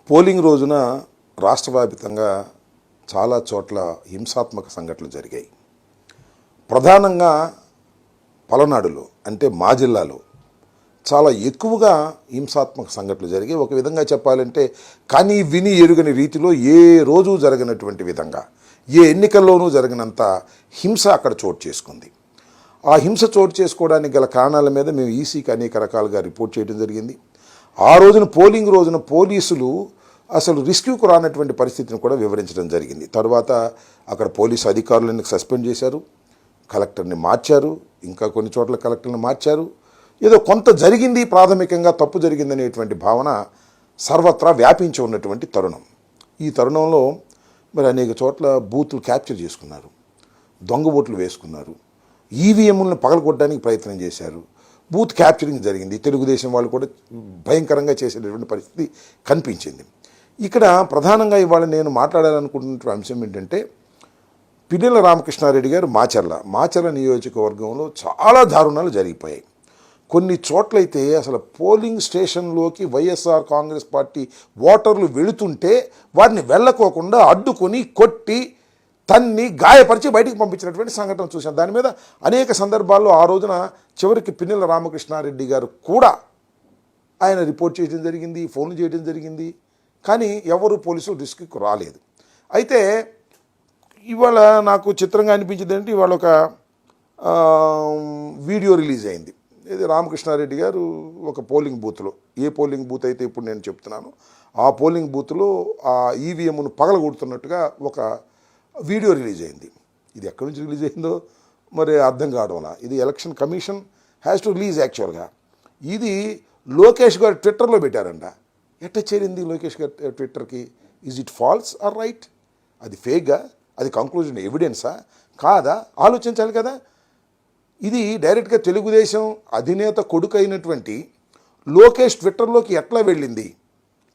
Polling రోజున రాష్ట్ర వ్యాప్తంగా చాలా చోట్ల హింసాత్మక సంఘటనలు జరిగాయి. ప్రధానంగా పలనాడులో అంటే మా జిల్లాలో చాలా ఎక్కువగా హింసాత్మక సంఘటనలు జరిగాయి. ఒక విధంగా చెప్పాలంటే కానీ విని ఎరుగని రీతిలో ఏ రోజు జరగనటువంటి విధంగా ఏ ఎన్నికల్లోనూ జరిగినంత హింస అక్కడ చోటు చేసుకుంది. ఆ హింస చోటు చేసుకోవడానికి గల కారణాల మీద మేము ఈసీకి అనేక రకాలుగా రిపోర్ట్ చేయడం జరిగింది. ఆ రోజున పోలింగ్ రోజున పోలీసులు అసలు రిస్క్యూకు రానటువంటి పరిస్థితిని కూడా వివరించడం జరిగింది. తర్వాత అక్కడ పోలీసు అధికారులను సస్పెండ్ చేశారు, కలెక్టర్ని మార్చారు, ఇంకా కొన్ని చోట్ల కలెక్టర్ని మార్చారు. ఏదో కొంత జరిగింది, ప్రాథమికంగా తప్పు జరిగిందనేటువంటి భావన సర్వత్రా వ్యాపించి ఉన్నటువంటి తరుణం. ఈ తరుణంలో మరి అనేక చోట్ల బూతులు క్యాప్చర్ చేసుకున్నారు, దొంగ ఓట్లు వేసుకున్నారు, ఈవీఎంలను పగలగొట్టడానికి ప్రయత్నం చేశారు, బూత్ క్యాప్చరింగ్ జరిగింది. తెలుగుదేశం వాళ్ళు కూడా భయంకరంగా చేసేటటువంటి పరిస్థితి కనిపించింది. ఇక్కడ ప్రధానంగా ఇవాళ నేను మాట్లాడాలనుకుంటున్న అంశం ఏంటంటే పిన్నెల రామకృష్ణారెడ్డి గారు మాచర్ల నియోజకవర్గంలో చాలా దారుణాలు జరిగిపోయాయి. కొన్ని చోట్లయితే అసలు పోలింగ్ స్టేషన్లోకి వైఎస్ఆర్ కాంగ్రెస్ పార్టీ ఓటర్లు వెళుతుంటే వారిని వెళ్ళకోకుండా అడ్డుకొని కొట్టి తన్ని గాయపరిచి బయటికి పంపించినటువంటి సంఘటన చూశాను. దాని మీద అనేక సందర్భాల్లో ఆ రోజున చివరికి పిన్నెల రామకృష్ణారెడ్డి గారు కూడా ఆయన రిపోర్ట్ చేయడం జరిగింది, ఫోన్లు చేయడం జరిగింది. కానీ ఎవరు పోలీసులు రిస్క్కి రాలేదు. అయితే ఇవాళ నాకు చిత్రంగా అనిపించింది అంటే ఇవాళ ఒక వీడియో రిలీజ్ అయింది. ఇది రామకృష్ణారెడ్డి గారు ఒక పోలింగ్ బూత్లో, ఏ పోలింగ్ బూత్ అయితే ఇప్పుడు నేను చెప్తున్నాను ఆ పోలింగ్ బూత్లో ఆ ఈవీఎంను పగలగొడుతున్నట్టుగా ఒక వీడియో రిలీజ్ అయింది. ఇది ఎక్కడి నుంచి రిలీజ్ అయిందో మరి అర్థం కావడంలా. ఇది election commission has to release యాక్చువల్గా. ఇది లోకేష్ గారు ట్విట్టర్లో పెట్టారంట. ఎట్ట చేరింది లోకేష్ గారు ట్విట్టర్కి? Is it false or right? అది ఫేక్గా? అది కంక్లూజన్ ఎవిడెన్సా కాదా? ఆలోచించాలి కదా. ఇది డైరెక్ట్గా తెలుగుదేశం అధినేత కొడుకు అయినటువంటి లోకేష్ ట్విట్టర్లోకి ఎట్లా వెళ్ళింది?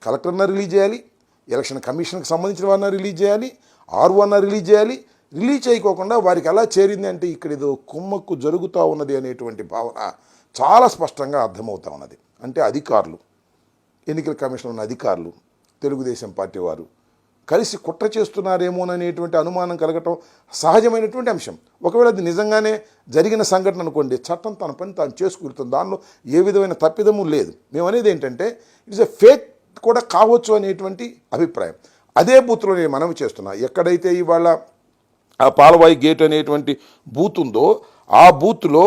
కలెక్టర్న రిలీజ్ చేయాలి, ఎలక్షన్ కమిషన్కి సంబంధించిన వారిని రిలీజ్ చేయాలి, ఆర్ఓన రిలీజ్ చేయాలి. రిలీజ్ చేయకోకుండా వారికి ఎలా చేరింది అంటే ఇక్కడ ఏదో కుమ్మక్కు జరుగుతూ ఉన్నది అనేటువంటి భావన చాలా స్పష్టంగా అర్థమవుతూ ఉన్నది. అంటే అధికారులు, ఎన్నికల కమిషన్ ఉన్న అధికారులు, తెలుగుదేశం పార్టీ వారు కలిసి కుట్ర చేస్తున్నారేమోననేటువంటి అనుమానం కలగటం సహజమైనటువంటి అంశం. ఒకవేళ అది నిజంగానే జరిగిన సంఘటన అనుకోండి, చట్టం తన పని తాను చేసుకుంటుంది, దానిలో ఏ విధమైన తప్పిదము లేదు. మేము అనేది ఏంటంటే ఇట్స్ ఎ ఫేక్ కూడా కావచ్చు అనేటువంటి అభిప్రాయం. అదే బూత్లో నేను మనవి చేస్తున్నా, ఎక్కడైతే ఇవాళ ఆ పాలవాయి గేట్ అనేటువంటి బూత్ ఉందో ఆ బూత్లో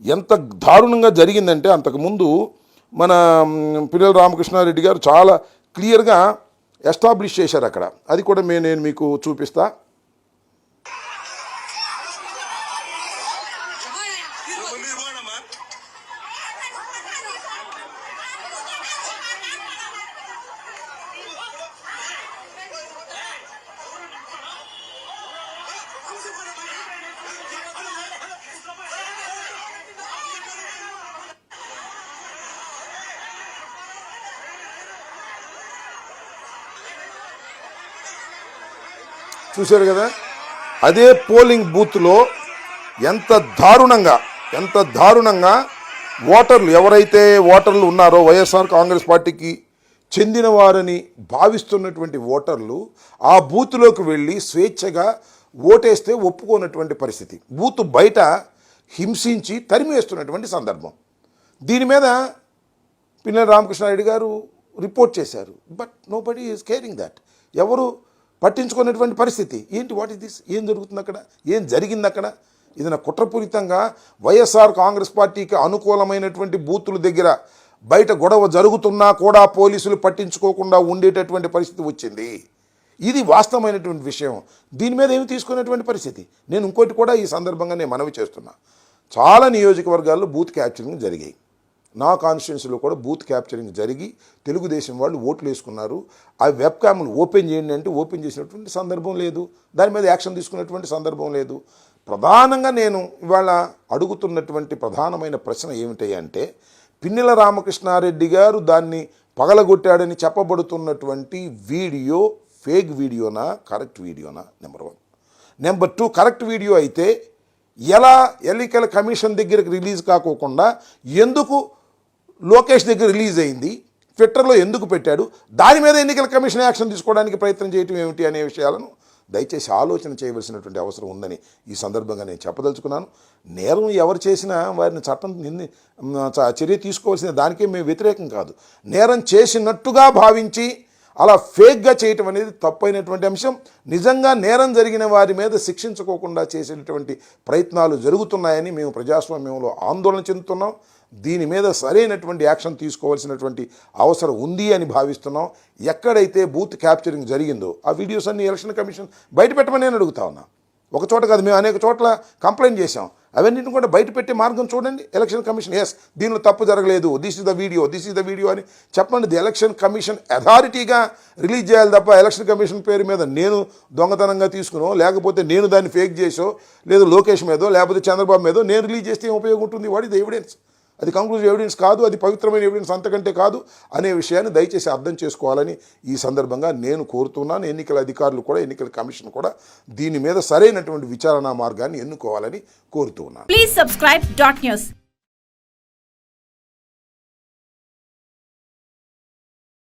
ఎంత దారుణంగా జరిగిందంటే అంతకుముందు మన పిన్నెల రామకృష్ణారెడ్డి గారు చాలా క్లియర్గా ఎస్టాబ్లిష్ చేశారు అక్కడ. అది కూడా నేను మీకు చూపిస్తా. చూశారు కదా, అదే పోలింగ్ బూత్లో ఎంత దారుణంగా ఓటర్లు ఎవరైతే ఓటర్లు ఉన్నారో వైఎస్ఆర్ కాంగ్రెస్ పార్టీకి చెందిన వారని భావిస్తున్నటువంటి ఓటర్లు ఆ బూత్లోకి వెళ్ళి స్వేచ్ఛగా ఓటేస్తే ఒప్పుకోనటువంటి పరిస్థితి, బూత్ బయట హింసించి తరిమివేస్తున్నటువంటి సందర్భం. దీని మీద పిన్నెల రామకృష్ణారెడ్డి గారు రిపోర్ట్ చేశారు. But nobody is caring that. ఎవరు పట్టించుకున్నటువంటి పరిస్థితి ఏంటి? What is this? ఏం జరుగుతుంది అక్కడ? ఏం జరిగింది అక్కడ? ఇది కుట్రపూరితంగా వైఎస్ఆర్ కాంగ్రెస్ పార్టీకి అనుకూలమైనటువంటి బూతుల దగ్గర బయట గొడవ జరుగుతున్నా కూడా పోలీసులు పట్టించుకోకుండా ఉండేటటువంటి పరిస్థితి వచ్చింది. ఇది వాస్తవమైనటువంటి విషయం. దీని మీద ఏమి తీసుకునేటువంటి పరిస్థితి. నేను ఇంకోటి కూడా ఈ సందర్భంగా నేను మనవి చేస్తున్నా, చాలా నియోజకవర్గాల్లో బూత్ క్యాప్చరింగ్ జరిగాయి. నా కాన్స్టిట్యున్సీలో కూడా బూత్ క్యాప్చరింగ్ జరిగి తెలుగుదేశం వాళ్ళు ఓట్లు వేసుకున్నారు. ఆ వెబ్ క్యామ్లు ఓపెన్ చేయండి అంటే ఓపెన్ చేసినటువంటి సందర్భం లేదు, దాని మీద యాక్షన్ తీసుకున్నటువంటి సందర్భం లేదు. ప్రధానంగా నేను ఇవాళ అడుగుతున్నటువంటి ప్రధానమైన ప్రశ్న ఏమిటంటే పిన్నెల రామకృష్ణారెడ్డి గారు దాన్ని పగలగొట్టాడని చెప్పబడుతున్నటువంటి video fake వీడియోనా, correct వీడియోనా? Number 1. Number 2, correct video అయితే ఎలా ఎన్నికల కమిషన్ దగ్గరకు రిలీజ్ కాకోకుండా ఎందుకు లోకేష్ దగ్గర రిలీజ్ అయింది? ట్విట్టర్లో ఎందుకు పెట్టాడు, దాని మీద ఎన్నికల కమిషన్ యాక్షన్ తీసుకోవడానికి ప్రయత్నం చేయటం ఏమిటి అనే విషయాలను దయచేసి ఆలోచన చేయవలసినటువంటి అవసరం ఉందని ఈ సందర్భంగా నేను చెప్పదలుచుకున్నాను. నేరం ఎవరు చేసినా వారిని చట్టం చర్య తీసుకోవాల్సిన దానికే మేము వ్యతిరేకం కాదు. నేరం చేసినట్టుగా భావించి అలా ఫేక్గా చేయటం అనేది తప్పైనటువంటి అంశం. నిజంగా నేరం జరిగిన వారి మీద శిక్షించుకోకుండా చేసేటటువంటి ప్రయత్నాలు జరుగుతున్నాయని మేము ప్రజాస్వామ్యంలో ఆందోళన చెందుతున్నాం. దీని మీద సరైనటువంటి యాక్షన్ తీసుకోవాల్సినటువంటి అవసరం ఉంది అని భావిస్తున్నాం. ఎక్కడైతే బూత్ క్యాప్చరింగ్ జరిగిందో ఆ వీడియోస్ అన్ని ఎలక్షన్ కమిషన్ బయట పెట్టమని నేను అడుగుతా ఉన్నా. ఒక చోట కాదు, మేము అనేక చోట్ల కంప్లైంట్ చేశాం. అవన్నింటిని కూడా బయట పెట్టే మార్గం చూడండి. ఎలక్షన్ కమిషన్ ఎస్ దీనిలో తప్పు జరగలేదు, దిస్ ఇస్ ద వీడియో అని చెప్పండి. ది ఎలక్షన్ కమిషన్ అథారిటీగా రిలీజ్ చేయాలి తప్ప ఎలక్షన్ కమిషన్ పేరు మీద నేను దొంగతనంగా తీసుకునో, లేకపోతే నేను దాన్ని ఫేక్ చేసో, లేదు లోకేష్ మీదో, లేకపోతే చంద్రబాబు మీదో నేను రిలీజ్ చేస్తే ఏం ఉపయోగం ఉంటుంది? What is the evidence? అది కంక్లూజివ్ ఎవిడెన్స్ కాదు, అది పవిత్రమైన ఎవిడెన్స్ అంతకంటే కాదు అనే విషయాన్ని దయచేసి అర్థం చేసుకోవాలని ఈ సందర్భంగా నేను కోరుతున్నాను. ఎన్నికల అధికారులు కూడా, ఎన్నికల కమిషన్ కూడా దీని మీద సరైనటువంటి విచారణా మార్గాన్ని ఎన్నుకోవాలని కోరుతూ ఉన్నాను. Please subscribe dot news.